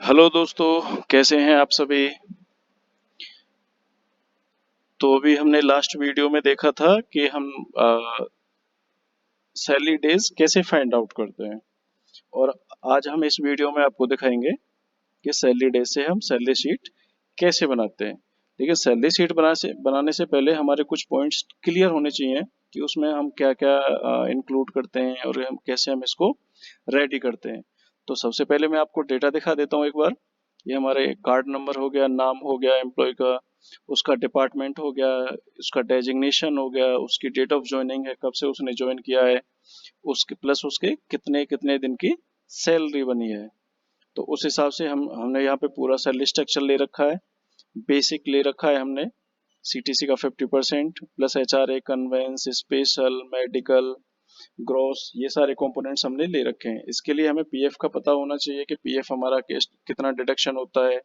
Hello दोस्तों, कैसे हैं आप सभी। तो अभी हमने लास्ट वीडियो में देखा था कि हम सैलरी डेज कैसे फाइंड आउट करते हैं। और आज हम इस वीडियो में आपको दिखाएंगे कि सैलरी डेज से हम सैलरी शीट कैसे बनाते हैं। देखिए, सैलरी शीट बनाने से पहले हमारे कुछ पॉइंट्स क्लियर होने चाहिए कि उसमें हम क्या क्या इंक्लूड करते हैं और हम इसको रेडी करते हैं। तो सबसे पहले मैं आपको डेटा दिखा देता हूँ एक बार। ये हमारे कार्ड नंबर हो गया, नाम हो गया एम्प्लॉय का, उसका डिपार्टमेंट हो गया, उसका डेजिग्नेशन हो गया, उसकी डेट ऑफ ज्वाइनिंग है, कब से उसने ज्वाइन किया है, उसके प्लस उसके कितने कितने दिन की सैलरी बनी है। तो उस हिसाब से हमने यहाँ पे पूरा सैलरी स्ट्रक्चर ले रखा है। बेसिक ले रखा है हमने, सीटीसी का 50% plus HRA, conveyance, special, medical, gross, ये सारे कंपोनेंट्स हमने ले रखे हैं। इसके लिए हमें पीएफ का पता होना चाहिए कि पीएफ हमारा कितना डिडक्शन होता है,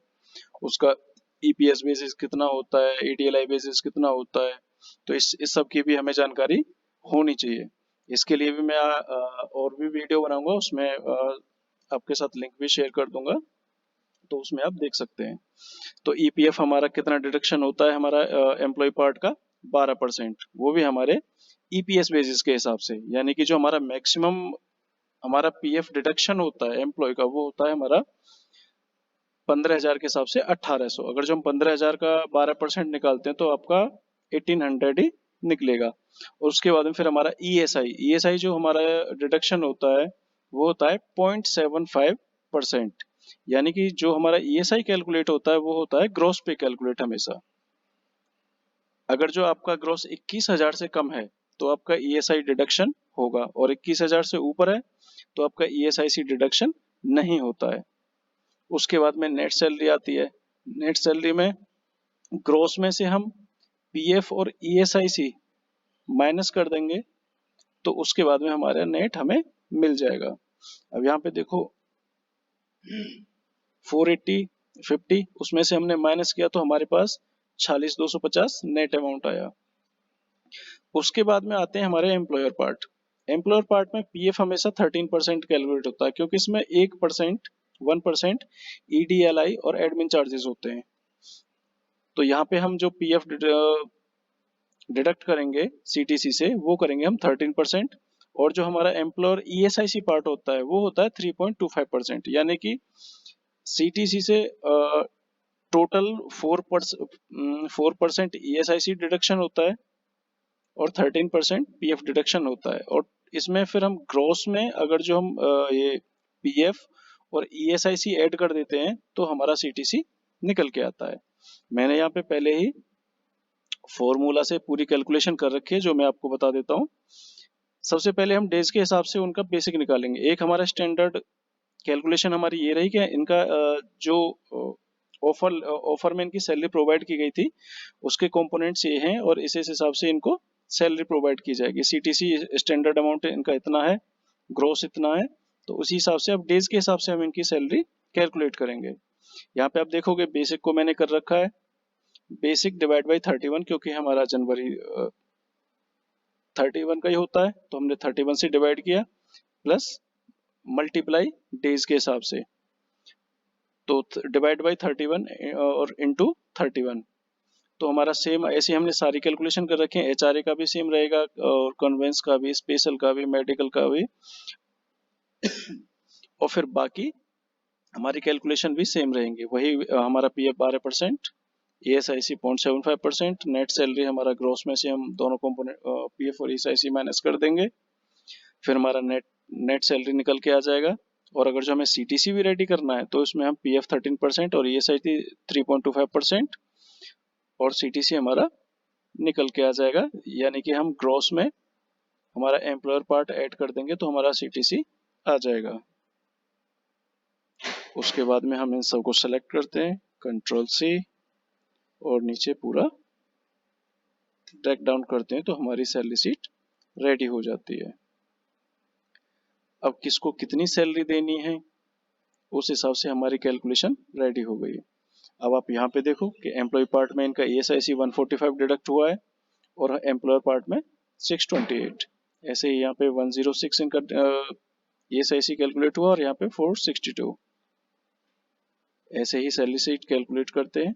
उसका ईपीएस बेसिस कितना होता है, एडीएलआई बेसिस कितना होता है। तो इस सब की भी हमें जानकारी होनी चाहिए। इसके लिए भी मैं और भी वीडियो बनाऊंगा, उसमें आपके साथ लिंक भी शेयर कर दूंगा, तो उसमें आप देख सकते हैं। तो ईपीएफ हमारा कितना डिडक्शन होता है हमारा एम्प्लॉय पार्ट का, 12%, वो भी हमारे ईपीएस बेसिस के हिसाब से। यानी कि जो हमारा मैक्सिमम हमारा पीएफ डिडक्शन होता है एम्प्लॉय का, वो होता है हमारा 15,000 के हिसाब से 1800। अगर जो हम 15,000 का 12% निकालते हैं तो आपका 1800 ही निकलेगा। और उसके बाद में फिर हमारा ईएसआई जो हमारा डिडक्शन होता है, वो होता है 0.75%। यानी कि जो हमारा ईएसआई कैलकुलेट होता है वो होता है ग्रॉस पे कैलकुलेट हमेशा। अगर जो आपका ग्रॉस 21,000 से कम है तो आपका ईएसआई डिडक्शन होगा, और 21,000 से ऊपर है तो आपका ईएसआईसी डिडक्शन नहीं होता है। उसके बाद में नेट सैलरी आती है। नेट सैलरी में ग्रोस में से हम पीएफ और ईएसआईसी माइनस कर देंगे, तो उसके बाद में हमारा नेट हमें मिल जाएगा। अब यहाँ पे देखो, 480, 50, उसमें से हमने माइनस किया तो हमारे पास 46,250 नेट अमाउंट आया। उसके बाद में आते हैं हमारे एम्प्लॉयर पार्ट। एम्प्लॉयर पार्ट में पीएफ हमेशा 13% कैलकुलेट होता है, क्योंकि इसमें 1% ईडीएलआई और एडमिन चार्जेस होते हैं। तो यहाँ पे हम जो पीएफ डिडक्ट करेंगे सीटीसी से, वो करेंगे हम 13%। और जो हमारा एम्प्लॉयर ईएसआईसी पार्ट होता है वो होता है 3.25%। यानी कि सीटीसी से टोटल 4% ईएसआईसी डिडक्शन होता है और 13% पीएफ डिडक्शन होता है। और इसमें फिर हम ग्रॉस में अगर जो हम ये पीएफ और ईएसआईसी ऐड कर देते हैं तो हमारा सीटीसी निकल के आता है। मैंने यहाँ पे पहले ही फॉर्मूला से पूरी कैलकुलेशन कर रखी है, जो मैं आपको बता देता हूँ। सबसे पहले हम डेज के हिसाब से उनका बेसिक निकालेंगे। एक हमारा स्टैंडर्ड कैलकुलेशन हमारी ये रही कि इनका जो ऑफर में इनकी सैलरी प्रोवाइड की गई थी उसके कंपोनेंट्स ये हैं, और इस हिसाब से इनको सैलरी प्रोवाइड की जाएगी। सीटीसी स्टैंडर्ड अमाउंट इनका इतना है, ग्रोस इतना है, तो उसी हिसाब से अब डेज के हिसाब से हम इनकी सैलरी कैलकुलेट करेंगे। यहाँ पे आप देखोगे बेसिक को मैंने कर रखा है बेसिक डिवाइड बाई 31, क्योंकि हमारा जनवरी 31 का ही होता है, तो हमने 31 से डिवाइड किया, प्लस मल्टीप्लाई डेज के हिसाब से, तो डिवाइड बाई 31 और इंटू 31। तो हमारा सेम ऐसे हमने सारी कैलकुलेशन कर रखे हैं। एचआरए का भी सेम रहेगा, और कन्वेंस का भी, स्पेशल का भी, मेडिकल का भी, और फिर बाकी हमारी कैलकुलेशन भी सेम रहेंगी। वही हमारा पीएफ 12%, एएसआईसी 0.75%, नेट सैलरी हमारा ग्रॉस में से हम दोनों कंपोनेंट पीएफ और एएसआईसी माइनस कर देंगे, फिर हमारा नेट नेट सैलरी निकल के आ जाएगा। और अगर जो हमें सीटीसी भी रेडी करना है तो इसमें हम पीएफ 13% और ईएसआईसी 3.25% और सीटीसी हमारा निकल के आ जाएगा। यानी कि हम ग्रॉस में हमारा एम्प्लॉयर पार्ट ऐड कर देंगे तो हमारा सीटीसी आ जाएगा। उसके बाद में हम इन सबको सेलेक्ट करते हैं, कंट्रोल सी, और नीचे पूरा ड्रैग डाउन करते हैं तो हमारी सैलरी शीट रेडी हो जाती है। अब किसको कितनी सैलरी देनी है उस हिसाब से हमारी कैलकुलेशन रेडी हो गई है। अब आप यहाँ पे देखो कि एम्प्लॉय पार्ट में इनका ईएसआईसी 145 डिडक्ट हुआ है, और एम्प्लॉयर पार्ट में 628। ऐसे ही यहाँ पे 106 इनका ईएसआईसी कैलकुलेट हुआ, और यहाँ पे 462। ऐसे ही सैलरी शीट कैलकुलेट करते हैं।